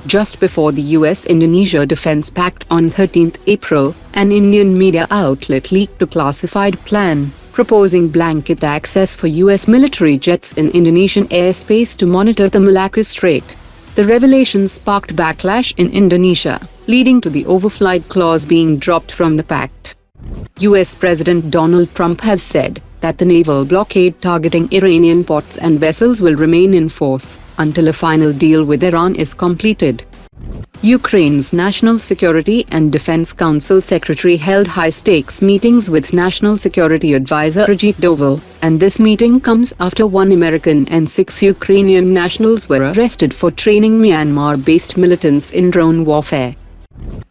Just before the US-Indonesia Defense Pact on 13 April, an Indian media outlet leaked a classified plan, proposing blanket access for US military jets in Indonesian airspace to monitor the Malacca Strait. The revelation sparked backlash in Indonesia, leading to the overflight clause being dropped from the pact. US President Donald Trump has said that the naval blockade targeting Iranian ports and vessels will remain in force until a final deal with Iran is completed. Ukraine's National Security and Defense Council Secretary held high-stakes meetings with National Security Advisor Prithvi-II, and this meeting comes after 1 American and 6 Ukrainian nationals were arrested for training Myanmar-based militants in drone warfare.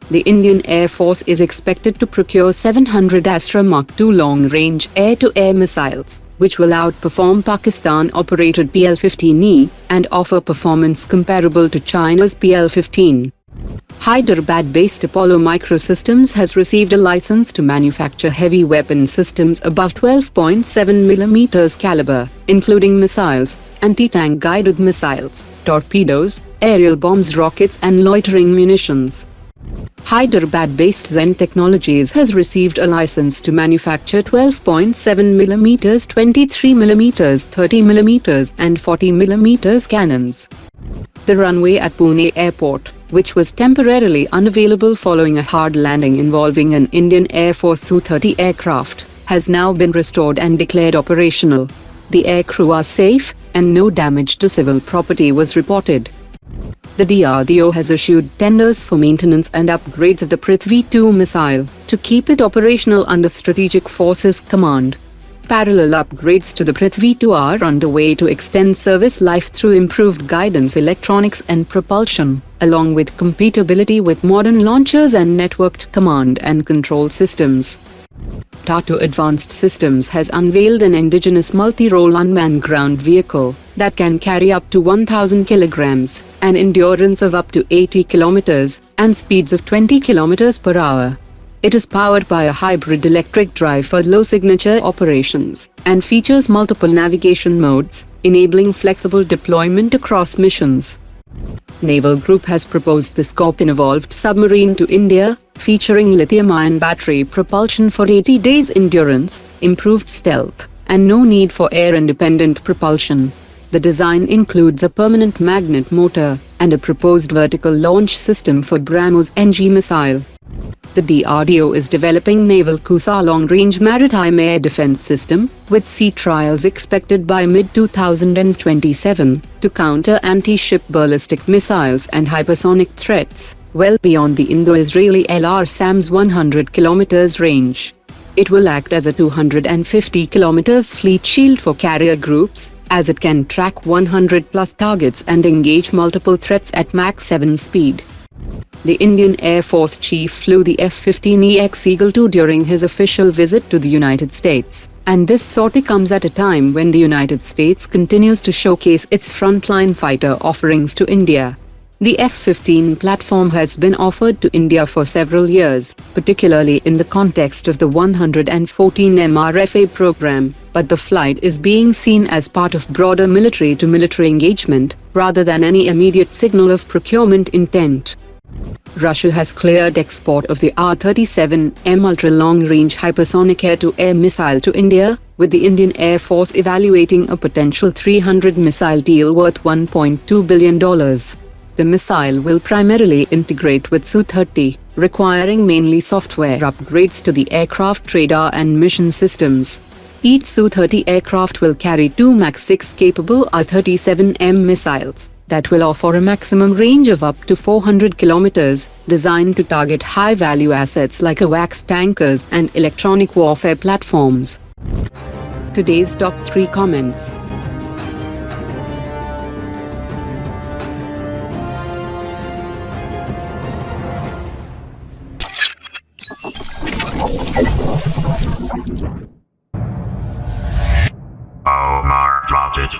The Indian Air Force is expected to procure 700 Astra MK2 long-range air-to-air missiles, which will outperform Pakistan-operated PL-15E and offer performance comparable to China's PL-15. Hyderabad-based Apollo Microsystems has received a license to manufacture heavy weapon systems above 12.7 mm caliber, including missiles, anti-tank guided missiles, torpedoes, aerial bombs, rockets and loitering munitions. Hyderabad-based Zen Technologies has received a license to manufacture 12.7 mm, 23 mm, 30 mm and 40 mm cannons. The runway at Pune Airport, which was temporarily unavailable following a hard landing involving an Indian Air Force Su-30 aircraft, has now been restored and declared operational. The aircrew are safe, and no damage to civil property was reported. The DRDO has issued tenders for maintenance and upgrades of the Prithvi-II missile, to keep it operational under Strategic Forces Command. Parallel upgrades to the Prithvi-II are underway to extend service life through improved guidance electronics and propulsion, along with compatibility with modern launchers and networked command and control systems. TATA Advanced Systems has unveiled an indigenous multi-role unmanned ground vehicle that can carry up to 1,000 kilograms, an endurance of up to 80 kilometers, and speeds of 20 kilometers per hour. It is powered by a hybrid electric drive for low-signature operations, and features multiple navigation modes, enabling flexible deployment across missions. Naval Group has proposed the Scorpene evolved submarine to India, featuring lithium-ion battery propulsion for 80 days endurance, improved stealth, and no need for air-independent propulsion. The design includes a permanent magnet motor and a proposed vertical launch system for BrahMos NG missile. The DRDO is developing naval Kusha long-range maritime air defense system, with sea trials expected by mid-2027, to counter anti-ship ballistic missiles and hypersonic threats, well beyond the Indo-Israeli LR-SAM's 100 km range. It will act as a 250 km fleet shield for carrier groups, as it can track 100+ targets and engage multiple threats at Mach 7 speed. The Indian Air Force Chief flew the F-15EX Eagle II during his official visit to the United States, and this sortie comes at a time when the United States continues to showcase its frontline fighter offerings to India. The F-15 platform has been offered to India for several years, particularly in the context of the 114M RFA program, but the flight is being seen as part of broader military-to-military engagement, rather than any immediate signal of procurement intent. Russia has cleared export of the R-37M ultra-long-range hypersonic air-to-air missile to India, with the Indian Air Force evaluating a potential 300 missile deal worth $1.2 billion. The missile will primarily integrate with Su-30, requiring mainly software upgrades to the aircraft radar and mission systems. Each Su-30 aircraft will carry 2 Mach 6 capable R-37M missiles that will offer a maximum range of up to 400 kilometers, designed to target high-value assets like AWACS tankers and electronic warfare platforms. Today's top 3 comments. Omar dropped it.